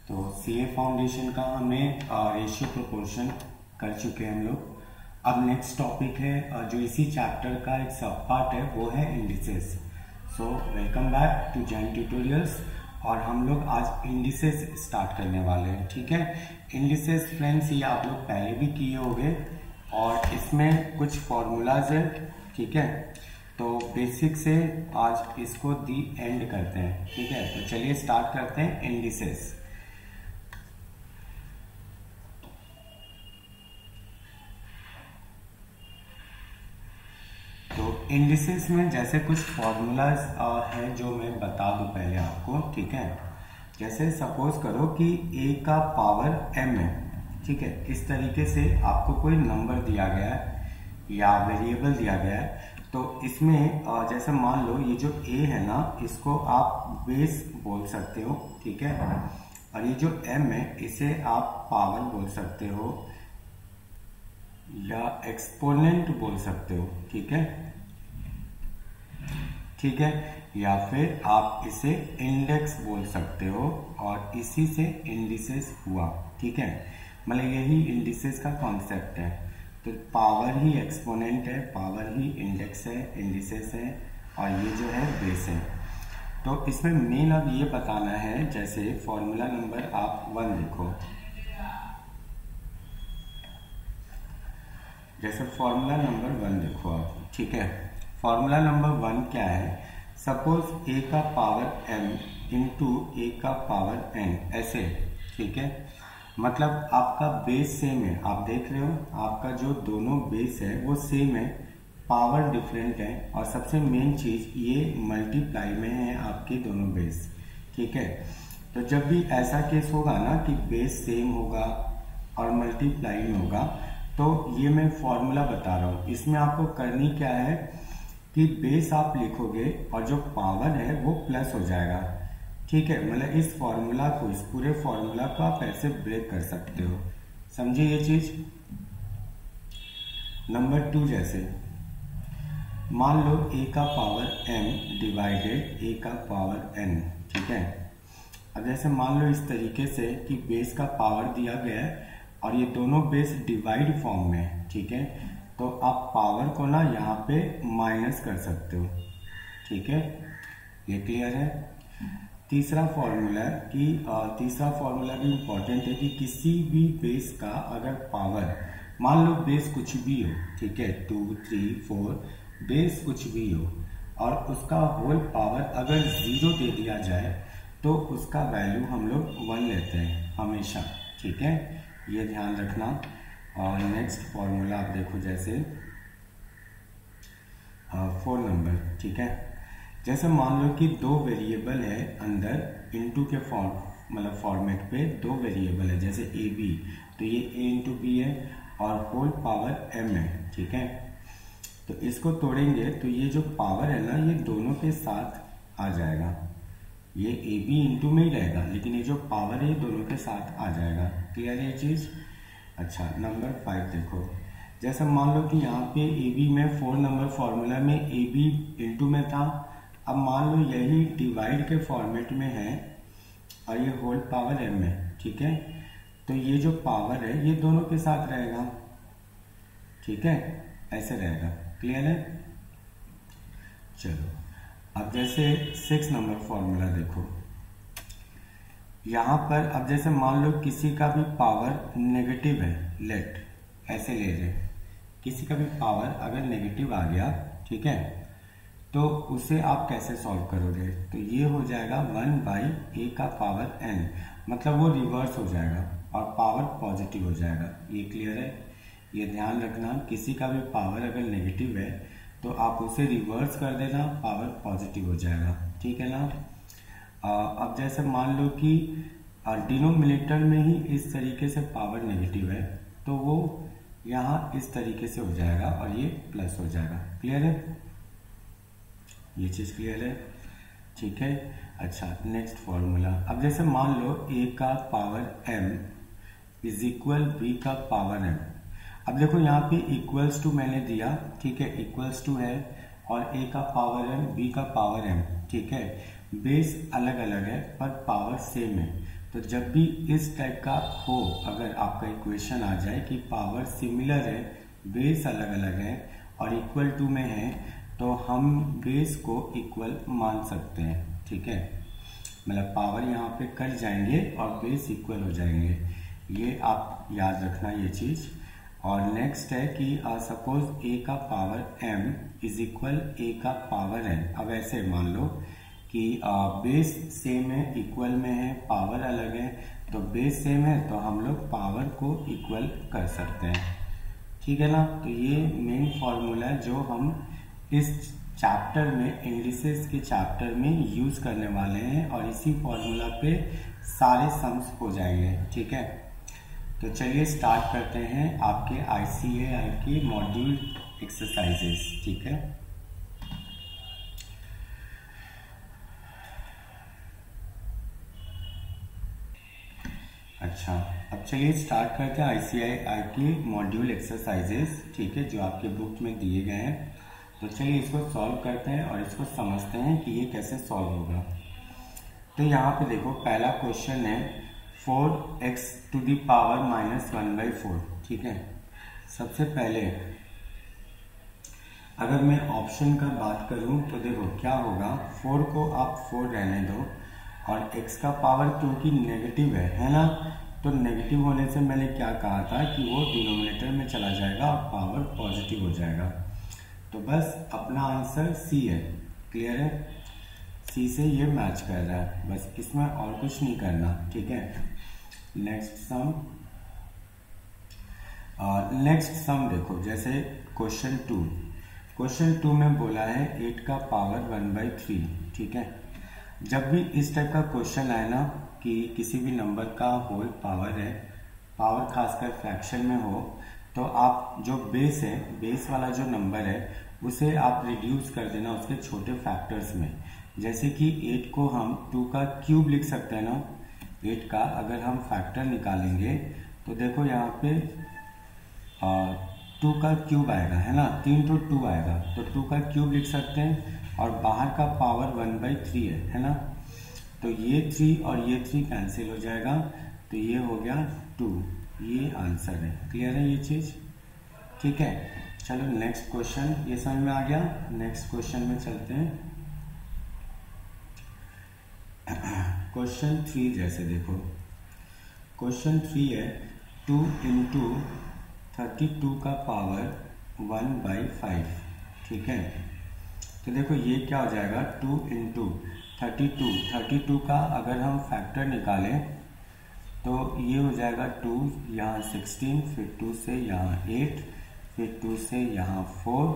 तो CA foundation का हमें रेशियो प्रोपोर्शन कर चुके हैं हम लोग। अब नेक्स्ट टॉपिक है जो इसी चैप्टर का एक सब पार्ट है, वो है indices. So welcome back to Jain tutorials. और हम लोग आज इंडिसेस स्टार्ट करने वाले हैं। ठीक है, इंडिसेस फ्रेंड्स ये आप लोग पहले भी किए होंगे और इसमें कुछ फॉर्मूलाज है। ठीक है, तो बेसिक से आज इसको दी एंड करते हैं। ठीक है, तो चलिए स्टार्ट करते हैं इंडिसेस। तो इंडिसेस में जैसे कुछ फॉर्मूलाज है जो मैं बता दूं पहले आपको। ठीक है, जैसे सपोज करो कि a का पावर m है। ठीक है, इस तरीके से आपको कोई नंबर दिया गया है या वेरिएबल दिया गया है। तो इसमें जैसे मान लो ये जो a है ना, इसको आप बेस बोल सकते हो। ठीक है, और ये जो m है इसे आप पावर बोल सकते हो या एक्सपोनेंट बोल सकते हो। ठीक है, ठीक है, या फिर आप इसे इंडेक्स बोल सकते हो और इसी से इंडिसेस हुआ। ठीक है, मतलब यही इंडिसेस का कॉन्सेप्ट है। तो पावर ही एक्सपोनेंट है, पावर ही इंडेक्स है, इंडिसेस है, और ये जो है बेस है। तो इसमें मेन अब ये बताना है, जैसे फॉर्मूला नंबर आप 1 देखो। जैसे फॉर्मूला नंबर 1 देखो आप। ठीक है, फॉर्मूला नंबर 1 क्या है? सपोज a का पावर m इंटू a का पावर n, ऐसे। ठीक है, मतलब आपका बेस सेम है। आप देख रहे हो आपका जो दोनों बेस है वो सेम है, पावर डिफरेंट है, और सबसे मेन चीज ये मल्टीप्लाई में है आपके दोनों बेस। ठीक है, तो जब भी ऐसा केस होगा ना कि बेस सेम होगा और मल्टीप्लाई में होगा, तो ये मैं फॉर्मूला बता रहा हूँ। इसमें आपको करनी क्या है कि बेस आप लिखोगे और जो पावर है वो प्लस हो जाएगा। ठीक है, मतलब इस फॉर्मूला को, इस पूरे फॉर्मूला को आप ऐसे ब्रेक कर सकते हो। समझिए ये चीज। नंबर 2, जैसे मान लो a का पावर m डिवाइडेड a का पावर n। ठीक है, अब जैसे मान लो इस तरीके से कि बेस का पावर दिया गया है और ये दोनों बेस डिवाइड फॉर्म में है। ठीक है, तो आप पावर को ना यहाँ पे माइनस कर सकते हो। ठीक है, ये क्लियर है। तीसरा फॉर्मूला है कि तीसरा फॉर्मूला भी इम्पोर्टेंट है कि किसी भी बेस का अगर पावर, मान लो बेस कुछ भी हो, ठीक है, 2, 3, 4, बेस कुछ भी हो, और उसका होल पावर अगर 0 दे दिया जाए तो उसका वैल्यू हम लोग 1 लेते हैं हमेशा। ठीक है, ये ध्यान रखना। और नेक्स्ट फॉर्मूला आप देखो, जैसे 4 नंबर। ठीक है, जैसे मान लो कि 2 वेरिएबल है अंदर इनटू के फॉर्म, मतलब फॉर्मेट पे 2 वेरिएबल है, जैसे ए बी, तो ये a इंटू बी है और होल पावर m है। ठीक है, तो इसको तोड़ेंगे तो ये जो पावर है ना, ये दोनों के साथ आ जाएगा। ये ए बी इंटू में ही रहेगा, लेकिन ये जो पावर है ये दोनों के साथ आ जाएगा। क्लियर है ये चीज़? अच्छा, नंबर 5 देखो। जैसे मान लो कि यहाँ पे ए बी में 4 नंबर फॉर्मूला में ए बी इंटू में था। अब मान लो यही डिवाइड के फॉर्मेट में है और ये होल पावर m है। ठीक है, तो ये जो पावर है ये दोनों के साथ रहेगा। ठीक है, ऐसे रहेगा। क्लियर है? चलो, अब जैसे 6 नंबर फॉर्मूला देखो। यहाँ पर अब जैसे मान लो किसी का भी पावर नेगेटिव है, लेट ऐसे ले ले, किसी का भी पावर अगर नेगेटिव आ गया, ठीक है, तो उसे आप कैसे सॉल्व करोगे? तो ये हो जाएगा 1/a का पावर n, मतलब वो रिवर्स हो जाएगा और पावर पॉजिटिव हो जाएगा। ये क्लियर है? ये ध्यान रखना, किसी का भी पावर अगर नेगेटिव है तो आप उसे रिवर्स कर देना, पावर पॉजिटिव हो जाएगा। ठीक है ना? अब जैसे मान लो कि डिनोमिनेटर में ही इस तरीके से पावर नेगेटिव है, तो वो यहाँ इस तरीके से हो जाएगा और ये प्लस हो जाएगा। क्लियर है? ये चीज़ क्लियर है? ठीक है। अच्छा, नेक्स्ट फॉर्मूला। अब जैसे मान लो a का power m is equal b का पावर m। अब देखो यहाँ पे इक्वल्स टू मैंने दिया, ठीक है, इक्वल्स टू है, और a का पावर m, b का पावर m। ठीक है, बेस अलग अलग है पर पावर सेम है, तो जब भी इस टाइप का हो, अगर आपका इक्वेशन आ जाए कि पावर सिमिलर है, बेस अलग अलग है और इक्वल टू में है, तो हम बेस को इक्वल मान सकते हैं। ठीक है, मतलब पावर यहाँ पे कट जाएंगे और बेस इक्वल हो जाएंगे, ये आप याद रखना ये चीज़। और नेक्स्ट है कि सपोज ए का पावर m इज इक्वल ए का पावर n। अब ऐसे मान लो कि बेस सेम है, इक्वल में है, पावर अलग है, तो बेस सेम है तो हम लोग पावर को इक्वल कर सकते हैं। ठीक है ना, तो ये मेन फॉर्मूला है जो हम इस चैप्टर में, इंडिसेस के चैप्टर में यूज करने वाले हैं और इसी फॉर्मूला पे सारे सम्स हो जाएंगे। ठीक है, तो चलिए स्टार्ट करते हैं आपके ICAI के मॉड्यूल एक्सरसाइजेस। ठीक है, अच्छा, अब चलिए स्टार्ट करते हैं ICAI के मॉड्यूल एक्सरसाइजेस। ठीक है, जो आपके बुक में दिए गए हैं। तो चलिए इसको सॉल्व करते हैं और इसको समझते हैं कि ये कैसे सॉल्व होगा। तो यहाँ पे देखो, पहला क्वेश्चन है 4x टू द पावर -1/4। ठीक है, सबसे पहले अगर मैं ऑप्शन का बात करूं तो देखो क्या होगा, 4 को आप 4 रहने दो और x का पावर क्योंकि नेगेटिव है ना, तो नेगेटिव होने से मैंने क्या कहा था कि वो डिनोमिनेटर में चला जाएगा और पावर पॉजिटिव हो जाएगा। तो बस अपना आंसर C है। क्लियर है, C से ये मैच कर रहा है, बस इसमें और कुछ नहीं करना। ठीक है, नेक्स्ट सम। नेक्स्ट सम देखो, जैसे क्वेश्चन 2 में बोला है 8 का पावर 1/3। ठीक है, जब भी इस टाइप का क्वेश्चन आए ना कि किसी भी नंबर का होल पावर है, पावर खासकर फ्रैक्शन में हो, तो आप जो बेस है, बेस वाला जो नंबर है उसे आप रिड्यूस कर देना उसके छोटे फैक्टर्स में। जैसे कि 8 को हम 2 का क्यूब लिख सकते हैं ना, 8 का अगर हम फैक्टर निकालेंगे तो देखो यहाँ पे 2 का क्यूब आएगा, है ना, 3 तो 2 आएगा, तो 2 का क्यूब लिख सकते हैं और बाहर का पावर 1/3 है ना, तो ये 3 और ये 3 कैंसिल हो जाएगा, तो ये हो गया 2। ये आंसर है। क्लियर है ये चीज़? ठीक है, चलो नेक्स्ट क्वेश्चन, ये समझ में आ गया। नेक्स्ट क्वेश्चन में चलते हैं। क्वेश्चन 3 जैसे देखो, क्वेश्चन 3 है 2 × 32 का पावर 1/5। ठीक है, तो देखो ये क्या हो जाएगा, 2 × 32 का अगर हम फैक्टर निकालें तो ये हो जाएगा 2 यहाँ 16, फिर 2 से यहाँ 8, फिर 2 से यहाँ 4,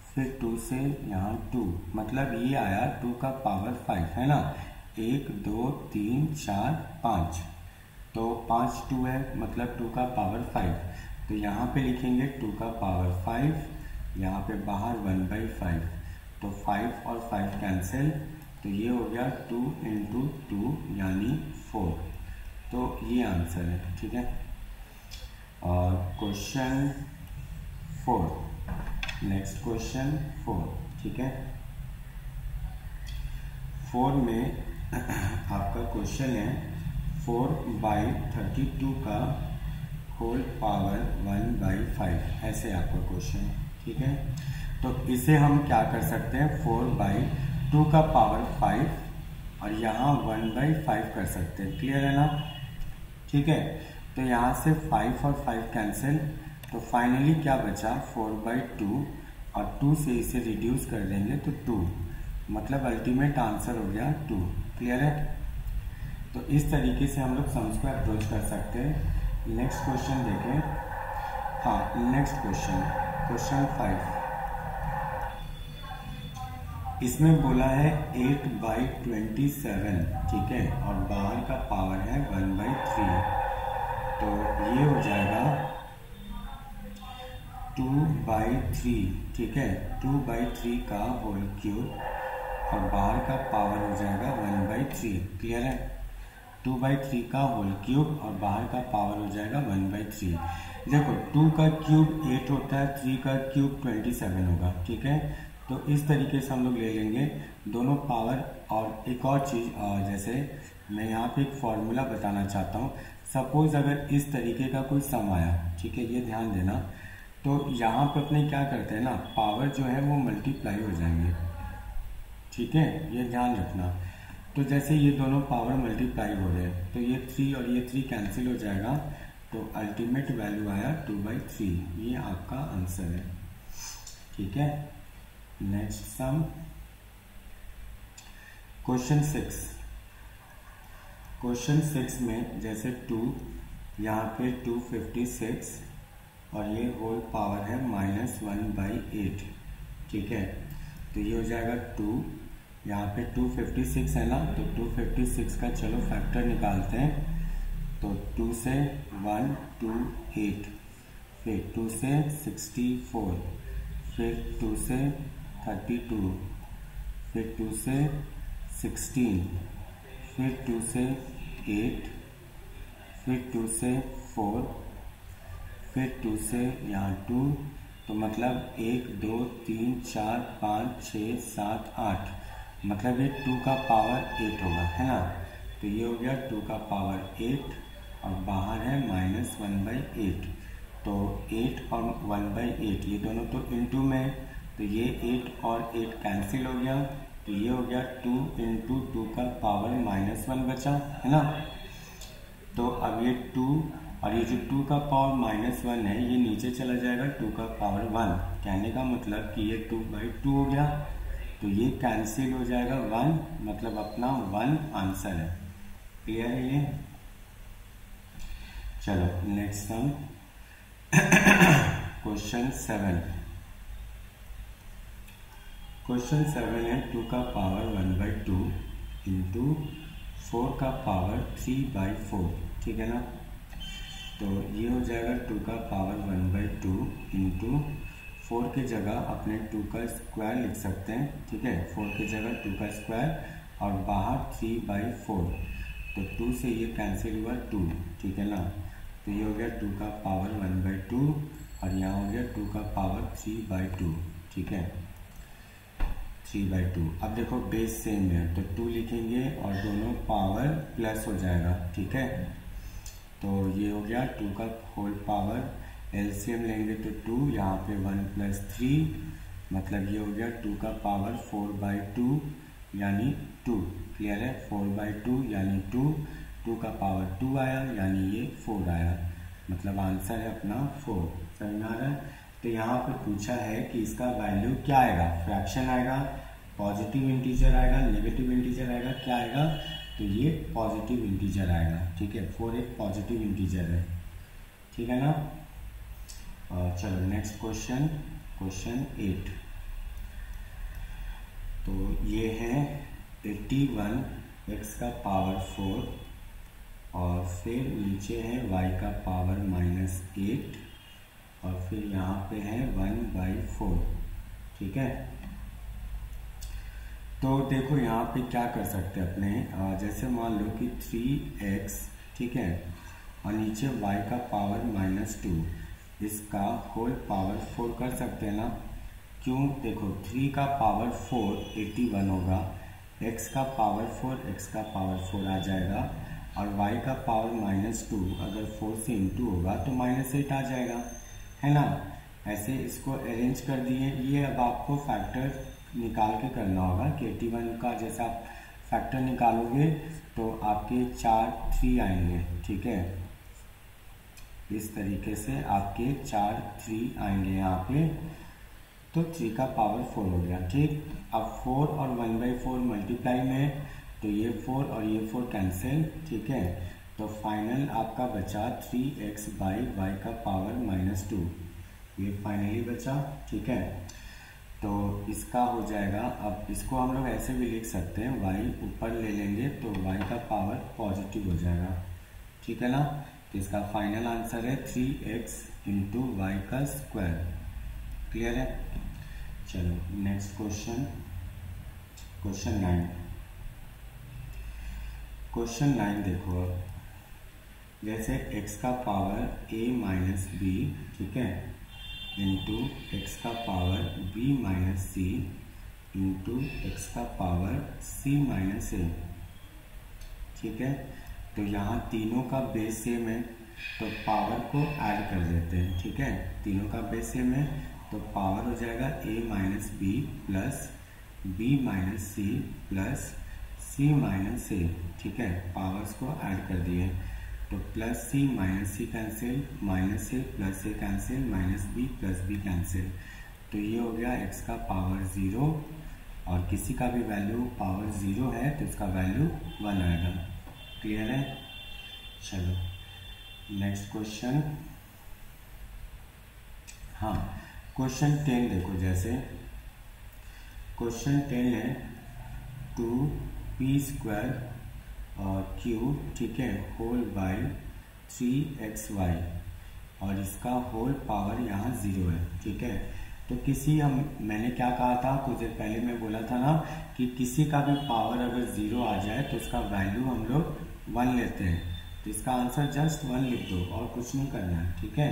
फिर 2 से यहाँ 2, मतलब ये आया 2 का पावर 5, है ना। 1 2 3 4 5, तो 5 2 है, मतलब 2 का पावर 5, तो यहाँ पे लिखेंगे 2 का पावर 5, यहाँ पे बाहर 1/5, तो 5 और 5 कैंसिल, तो ये हो गया 2 × 2 यानी 4, तो ये आंसर है। ठीक है, और क्वेश्चन 4, नेक्स्ट क्वेश्चन 4। ठीक है, 4 में आपका क्वेश्चन है 4/32 का होल पावर 1/5, ऐसे आपका क्वेश्चन है। ठीक है, तो इसे हम क्या कर सकते हैं, 4/2 का पावर 5 और यहाँ 1/5 कर सकते हैं। क्लियर है ना? ठीक है, तो यहाँ से 5 और 5 कैंसिल, तो फाइनली क्या बचा, 4/2 और 2 से इसे रिड्यूस कर देंगे तो 2, मतलब अल्टीमेट आंसर हो गया 2। क्लियर है? तो इस तरीके से हम लोग सम्स को अप्रोच कर सकते हैं। नेक्स्ट क्वेश्चन देखें। हाँ, नेक्स्ट क्वेश्चन 5, इसमें बोला है 8/27। ठीक है, और बाहर का पावर है 1/3, तो ये हो जाएगा 2/3। ठीक है, 2/3 का होल क्यूब और बाहर का पावर हो जाएगा 1/3। क्लियर है? 2/3 का होल क्यूब और बाहर का पावर हो जाएगा 1/3। देखो 2 का क्यूब 8 होता है, 3 का क्यूब 27 होगा। ठीक है, तो इस तरीके से हम लोग ले लेंगे दोनों पावर। और एक और चीज़, जैसे मैं यहाँ पे एक फॉर्मूला बताना चाहता हूँ। सपोज अगर इस तरीके का कोई सम आया, ठीक है, ये ध्यान देना, तो यहाँ पे अपने क्या करते हैं ना, पावर जो है वो मल्टीप्लाई हो जाएंगे, ठीक है, ये ध्यान रखना। तो जैसे ये दोनों पावर मल्टीप्लाई हो रहे हैं तो ये 3 और ये 3 कैंसिल हो जाएगा, तो अल्टीमेट वैल्यू आया 2/3। ये आपका आंसर है, ठीक है। Next sum, question 6। क्वेश्चन 6 में जैसे 2, यहाँ पे 256 और ये होल पावर है -1/8, ठीक है। तो ये हो जाएगा 2, यहाँ पे 256 है ना, तो 256 का चलो फैक्टर निकालते हैं। तो 2 से 1 2 8, फिर 2 से 64, फिर 2 से 32, फिर 2 से 16, फिर 2 से 8, फिर 2 से 4, फिर 2 से यहाँ 2, तो मतलब 1 2 3 4 5 6 7 8, मतलब ये 2 का पावर 8 होगा, है ना। तो ये हो गया 2 का पावर 8 और बाहर है -1/8। तो 8 और 1/8 ये दोनों तो इनटू में, तो ये 8 और 8 कैंसिल हो गया, तो ये हो गया 2 × 2 का पावर -1 बचा, है ना। तो अब ये 2 और ये जो 2 का पावर -1 है ये नीचे चला जाएगा 2 का पावर 1, कहने का मतलब कि ये 2/2 हो गया, तो ये कैंसिल हो जाएगा 1, मतलब अपना 1 आंसर है। क्लियर है ये। चलो नेक्स्ट सम, क्वेश्चन 7। क्वेश्चन 7 है 2 का पावर 1/2 इंटू 4 का पावर 3/4, ठीक है ना। तो ये हो जाएगा 2 का पावर 1/2 इंटू 4 की जगह अपने 2 का स्क्वायर लिख सकते हैं, ठीक है। 4 की जगह 2 का स्क्वायर और बाहर 3/4, तो 2 से ये कैंसिल हुआ 2, ठीक है ना। तो ये हो गया 2 का पावर 1/2 और यहाँ हो गया 2 का पावर 3/2, ठीक है, 3/2। अब देखो बेस सेम है तो 2 लिखेंगे और दोनों पावर प्लस हो जाएगा, ठीक है। तो ये हो गया 2 का होल पावर, एलसीएम लेंगे तो 2, यहाँ पे 1 + 3, मतलब ये हो गया 2 का पावर 4/2 यानी 2। क्लियर है, 4/2 यानी 2, 2 का पावर 2 आया यानी ये 4 आया, मतलब आंसर है अपना 4। समझ में आ रहा है। तो यहाँ पे पूछा है कि इसका वैल्यू क्या आएगा, फ्रैक्शन आएगा, पॉजिटिव इंटीजर आएगा, नेगेटिव इंटीजर आएगा, क्या आएगा, तो ये पॉजिटिव इंटीजर आएगा, ठीक है। 4 एक पॉजिटिव इंटीजर है, ठीक है ना। और चलो नेक्स्ट क्वेश्चन, क्वेश्चन 8। तो ये है 81 x का पावर 4 और फिर नीचे है y का पावर -8 और फिर यहाँ पे है 1/4, ठीक है। तो देखो यहाँ पे क्या कर सकते हैं अपने, जैसे मान लो कि 3x, ठीक है, और नीचे y का पावर -2, इसका होल पावर 4 कर सकते हैं ना। क्यों, देखो 3 का पावर 4 81 होगा, x का पावर 4 x का पावर 4 आ जाएगा और y का पावर -2 अगर 4 से इंटू होगा तो -8 आ जाएगा, है ना। ऐसे इसको अरेंज कर दिए। ये अब आपको फैक्टर निकाल के करना होगा कि 81 का जैसा आप फैक्टर निकालोगे तो आपके 4 3 आएंगे, ठीक है। इस तरीके से आपके 4 3 आएंगे यहाँ पे, तो 3 का पावर 4 हो गया, ठीक। अब 4 और 1/4 मल्टीप्लाई में, तो ये 4 और ये 4 कैंसिल, ठीक है। तो फाइनल आपका बचा 3x/y का पावर -2, ये फाइनली बचा, ठीक है। तो इसका हो जाएगा, अब इसको हम लोग ऐसे भी लिख सकते हैं, y ऊपर ले लेंगे तो y का पावर पॉजिटिव हो जाएगा, ठीक है ना। तो इसका फाइनल आंसर है 3x × y का स्क्वायर। क्लियर है। चलो नेक्स्ट क्वेश्चन, क्वेश्चन 9। क्वेश्चन 9 देखो, जैसे x का पावर a - b, ठीक है, इंटू x का power b - c into x का पावर c - a, ठीक है। तो यहाँ तीनों का बेस सेम है तो पावर को ऐड कर देते हैं, ठीक है। तीनों का बेस सेम है तो पावर हो जाएगा a minus b plus b minus c plus c minus a, ठीक है। पावर्स को ऐड कर दिए तो plus c cancel, minus a plus a cancel, minus b plus b cancel. तो ये हो गया x का पावर 0 और किसी का भी वैल्यू पावर 0 है तो इसका वैल्यू 1 आएगा। क्लियर है? चलो नेक्स्ट क्वेश्चन। हाँ, क्वेश्चन 10 देखो, जैसे क्वेश्चन 10 है 2p² क्यूब, ठीक है, होल बाय 3xy और इसका होल पावर यहाँ 0 है, ठीक है। तो मैंने क्या कहा था कुछ देर पहले, मैं बोला था ना कि किसी का भी पावर अगर 0 आ जाए तो उसका वैल्यू हम लोग 1 लेते हैं। तो इसका आंसर जस्ट 1 लिख दो और कुछ नहीं करना है, ठीक है।